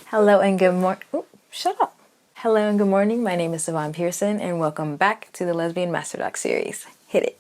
Hello and good morning. Shut up. Hello and good morning. My name is Savonne Pearson and welcome back to the Lesbian Masterdoc Series. Hit it.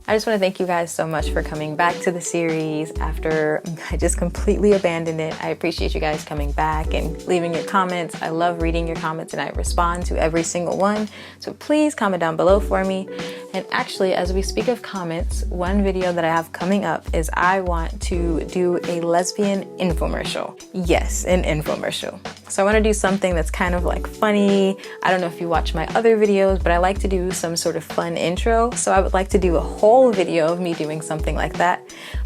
I just want to thank you guys so much for coming back to the series after I just completely abandoned it. I appreciate you guys coming back and leaving your comments. I love reading your comments and I respond to every single one. So please comment down below for me. And actually, as we speak of comments, one video that I have coming up is I want to do a lesbian infomercial. Yes, an infomercial. So I want to do something that's kind of like funny. I don't know if you watch my other videos, but I like to do some sort of fun intro. So I would like to do a whole video of me doing something like that,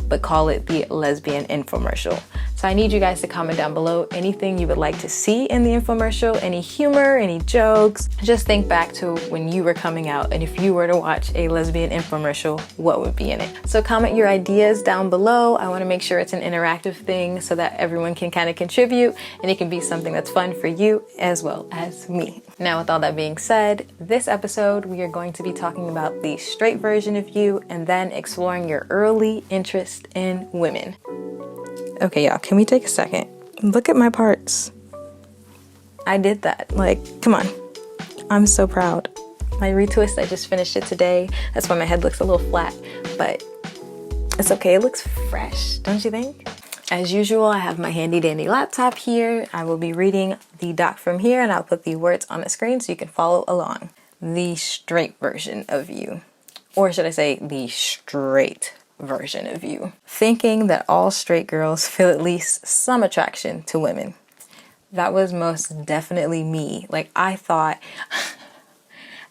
but call it the lesbian infomercial. So I need you guys to comment down below anything you would like to see in the infomercial, any humor, any jokes. Just think back to when you were coming out, and if you were to watch a lesbian infomercial, what would be in it? So comment your ideas down below. I want to make sure it's an interactive thing so that everyone can kind of contribute and it can be something that's fun for you as well as me. Now, with all that being said, this episode we are going to be talking about the straight version of you and then exploring your early interest in women. Okay, y'all, can we take a second? Look at my parts. I did that. Like, come on. I'm so proud. My retwist, I just finished it today. That's why my head looks a little flat, but it's okay. It looks fresh, don't you think? As usual, I have my handy dandy laptop here. I will be reading the doc from here and I'll put the words on the screen so you can follow along. The straight version of you. Or should I say the straight version of you. Thinking that all straight girls feel at least some attraction to women. That was most definitely me. Like, I thought,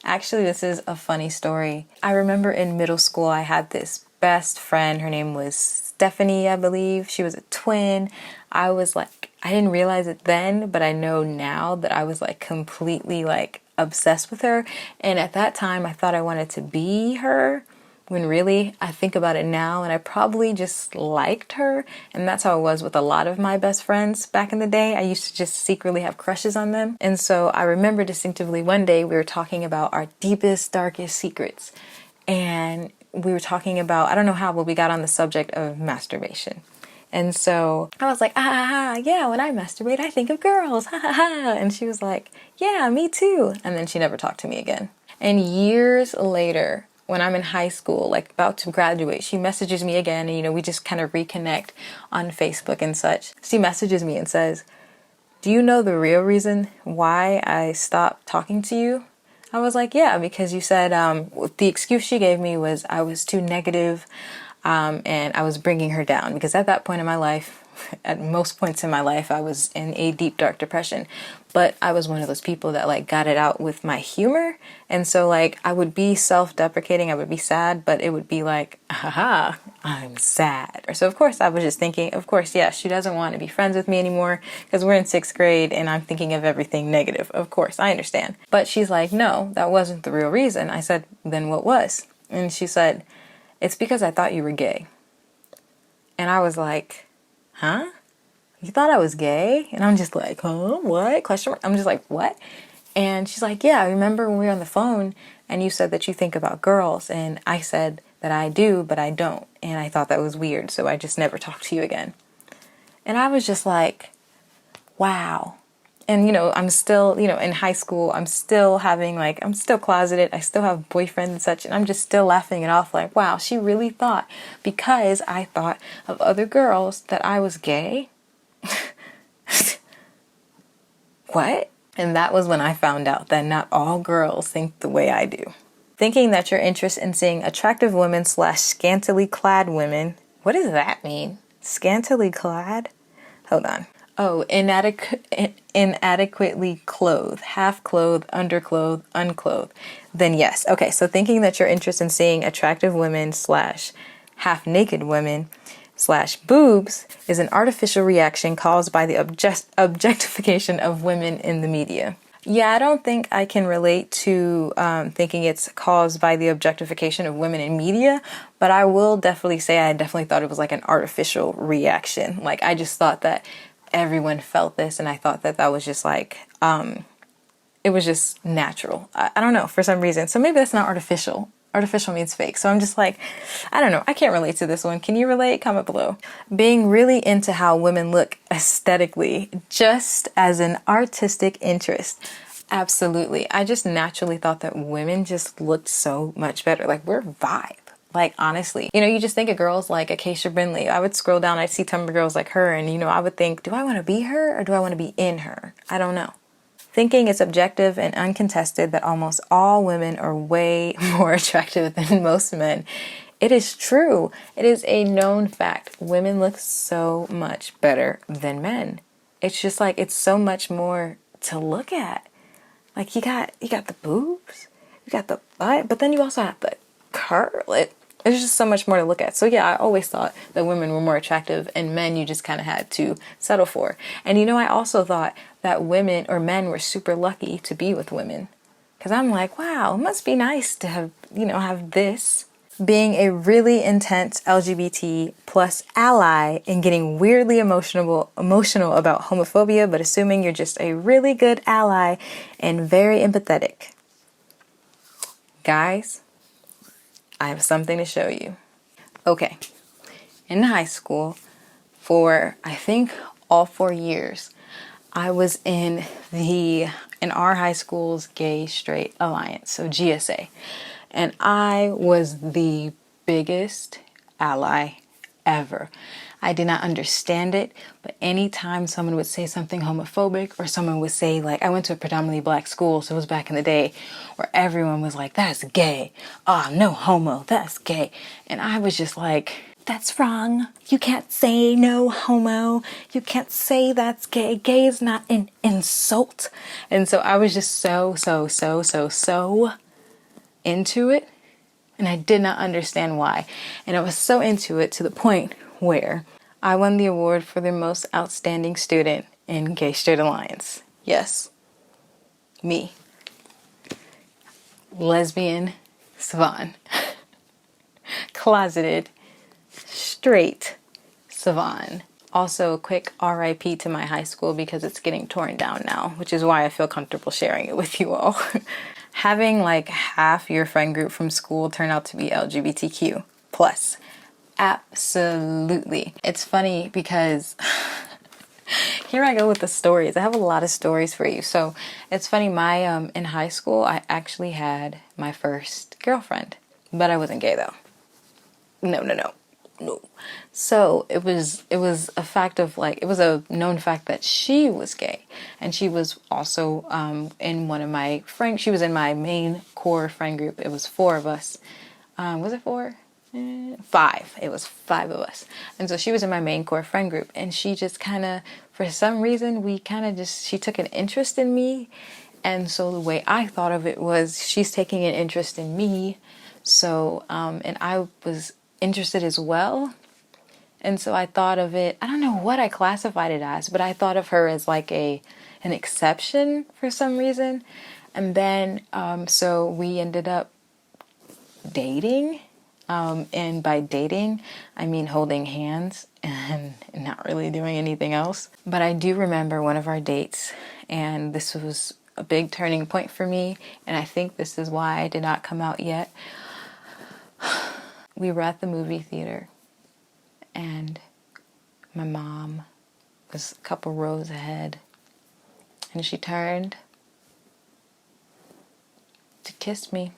actually this is a funny story. I remember in middle school I had this best friend. Her name was Stephanie, I believe. She was a twin. I was like, I didn't realize it then, but I know now that I was like completely like obsessed with her. And at that time I thought I wanted to be her. When really, I think about it now and I probably just liked her. And that's how it was with a lot of my best friends back in the day. I used to just secretly have crushes on them. And so I remember distinctively one day we were talking about our deepest, darkest secrets. And we were talking about, I don't know how, but we got on the subject of masturbation. And so I was like, yeah, when I masturbate, I think of girls, And she was like, yeah, me too. And then she never talked to me again. And years later, when I'm in high school, like about to graduate, she messages me again and, we just kind of reconnect on Facebook and such. She messages me and says, do you know the real reason why I stopped talking to you? I was like, yeah, because you said, the excuse she gave me was I was too negative, and I was bringing her down because at that point in my life, at most points in my life, I was in a deep, dark depression, but I was one of those people that like got it out with my humor. And so like, I would be self-deprecating, I would be sad, but it would be like, I'm sad. So of course I was just thinking, of course, yeah, she doesn't want to be friends with me anymore because we're in 6th grade and I'm thinking of everything negative. Of course, I understand. But she's like, no, that wasn't the real reason. I said, then what was? And she said, it's because I thought you were gay. And I was like, huh? You thought I was gay? And I'm just like, huh? What? Question mark? I'm just like, what? And she's like, yeah, I remember when we were on the phone and you said that you think about girls. And I said that I do, but I don't. And I thought that was weird. So I just never talked to you again. And I was just like, wow. And, I'm still, in high school, I'm still closeted. I still have boyfriends and such. And I'm just still laughing it off like, wow, she really thought because I thought of other girls that I was gay. What? And that was when I found out that not all girls think the way I do. Thinking that your interest in seeing attractive women / scantily clad women. What does that mean? Scantily clad? Hold on. Oh, inadequately clothed, half clothed, underclothed, unclothed. Then yes. Okay, so thinking that your interest in seeing attractive women / half naked women / boobs is an artificial reaction caused by the objectification of women in the media. Yeah, I don't think I can relate to thinking it's caused by the objectification of women in media, but I will definitely say I definitely thought it was like an artificial reaction. Like I just thought that everyone felt this, and I thought that that was just like it was just natural. I don't know, for some reason. So maybe that's not artificial. Artificial means fake. So I'm just like, I don't know. I can't relate to this one. Can you relate? Comment below. Being really into how women look aesthetically, just as an artistic interest. Absolutely. I just naturally thought that women just looked so much better. Like, we're vibe. Like, honestly, you know, you just think of girls like Acacia Brindley. I would scroll down, I'd see Tumblr girls like her, and, you know, I would think, do I want to be her or do I want to be in her? I don't know. Thinking it's objective and uncontested that almost all women are way more attractive than most men. It is true. It is a known fact. Women look so much better than men. It's just like, it's so much more to look at. Like, you got the boobs, you got the butt, but then you also have the curl. There's just so much more to look at. So yeah, I always thought that women were more attractive and men you just kind of had to settle for. And you know, I also thought that women or men were super lucky to be with women. Because I'm like, wow, it must be nice to have, you know, have this. Being a really intense LGBT plus ally and getting weirdly emotional about homophobia, but assuming you're just a really good ally and very empathetic. Guys, I have something to show you. Okay, in high school, for I think all 4 years, I was in our high school's gay straight alliance, so GSA, and I was the biggest ally ever. I did not understand it, but anytime someone would say something homophobic or someone would say, like, I went to a predominantly black school, so it was back in the day where everyone was like, that's gay. Oh, no homo, that's gay. And I was just like, that's wrong. You can't say no homo. You can't say that's gay. Gay is not an insult. And so I was just so into it. And I did not understand why. And I was so into it to the point where I won the award for the most outstanding student in Gay Straight Alliance. Yes, me. Lesbian Savonne. Closeted, straight Savonne. Also, a quick RIP to my high school because it's getting torn down now, which is why I feel comfortable sharing it with you all. Having like half your friend group from school turn out to be LGBTQ plus. Absolutely. It's funny because here I go with the stories. I have a lot of stories for you. So it's funny, in high school, I actually had my first girlfriend, but I wasn't gay though. No. So it was a fact of like, it was a known fact that she was gay, and she was also in one of my friends. She was in my main core friend group. It was 4 of us. Was it 4? 5. It was 5 of us. And so she was in my main core friend group, and she just kind of, for some reason, she took an interest in me. And so the way I thought of it was, she's taking an interest in me. So, and I was interested as well. And so I thought of it, I don't know what I classified it as, but I thought of her as like an exception for some reason. And then, so we ended up dating. And by dating, I mean holding hands and not really doing anything else. But I do remember one of our dates, and this was a big turning point for me. And I think this is why I did not come out yet. We were at the movie theater, and my mom was a couple rows ahead, and she turned to kiss me,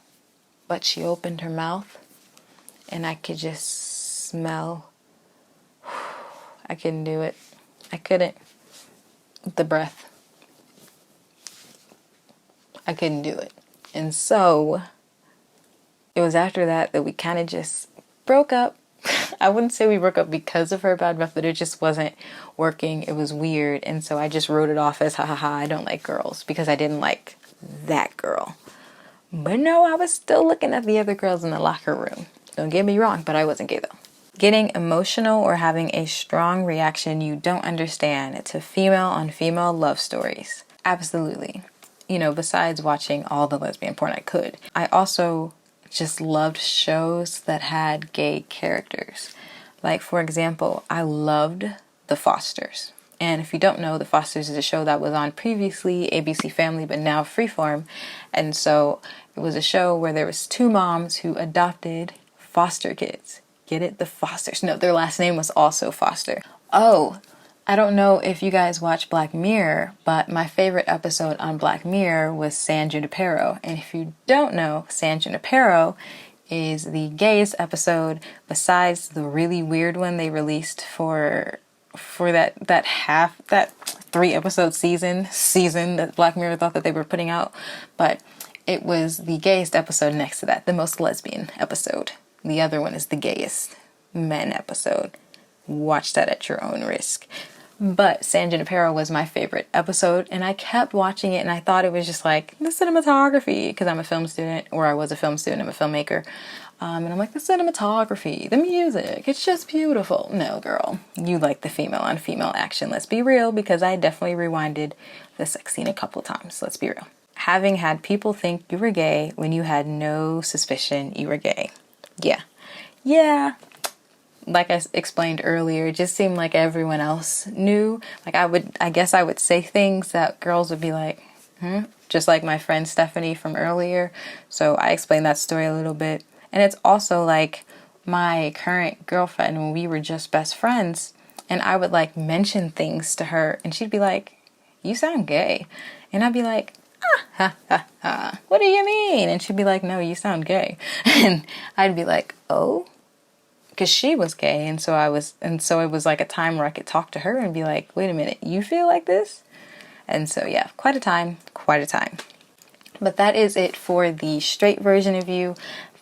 but she opened her mouth, and I could just smell. I couldn't do it. I couldn't. The breath. I couldn't do it. And so it was after that we kind of just broke up. I wouldn't say we broke up because of her bad breath, but it just wasn't working. It was weird. And so I just wrote it off as, I don't like girls, because I didn't like that girl. But no, I was still looking at the other girls in the locker room. Don't get me wrong, but I wasn't gay though. Getting emotional or having a strong reaction you don't understand to female on female love stories. Absolutely. You know, besides watching all the lesbian porn I could, I also just loved shows that had gay characters. Like, for example, I loved The Fosters. And if you don't know, The Fosters is a show that was on previously ABC Family, but now Freeform. And so it was a show where there was two moms who adopted foster kids. Get it? The Fosters. No, their last name was also Foster. Oh, I don't know if you guys watch Black Mirror, but my favorite episode on Black Mirror was San Junipero. And if you don't know, San Junipero is the gayest episode besides the really weird one they released for that 3-episode season that Black Mirror thought that they were putting out. But it was the gayest episode next to that, the most lesbian episode. The other one is the gayest men episode. Watch that at your own risk. But San Junipero was my favorite episode, and I kept watching it, and I thought it was just like the cinematography, because I'm a film student, or I was a film student, I'm a filmmaker, and I'm like, the cinematography, the music, it's just beautiful. No, girl, you like the female on female action. Let's be real, because I definitely rewinded the sex scene a couple times. Let's be real. Having had people think you were gay when you had no suspicion you were gay. Yeah. Like I explained earlier, it just seemed like everyone else knew. Like I guess I would say things that girls would be like, just like my friend Stephanie from earlier. So I explained that story a little bit. And it's also like my current girlfriend when we were just best friends, and I would like mention things to her and she'd be like, you sound gay. And I'd be like, what do you mean? And she'd be like, no, you sound gay. And I'd be like, oh, because she was gay, and so it was like a time where I could talk to her and be like, wait a minute, you feel like this? And so yeah, quite a time. But that is it for the straight version of you.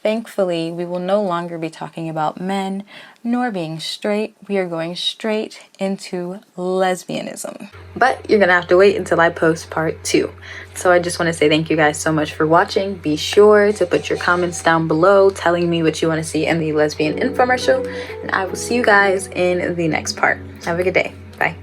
Thankfully, we will no longer be talking about men nor being straight. We are going straight into lesbianism. But you're gonna have to wait until I post part 2. So I just want to say thank you guys so much for watching. Be sure to put your comments down below telling me what you want to see in the lesbian infomercial. And I will see you guys in the next part. Have a good day. Bye.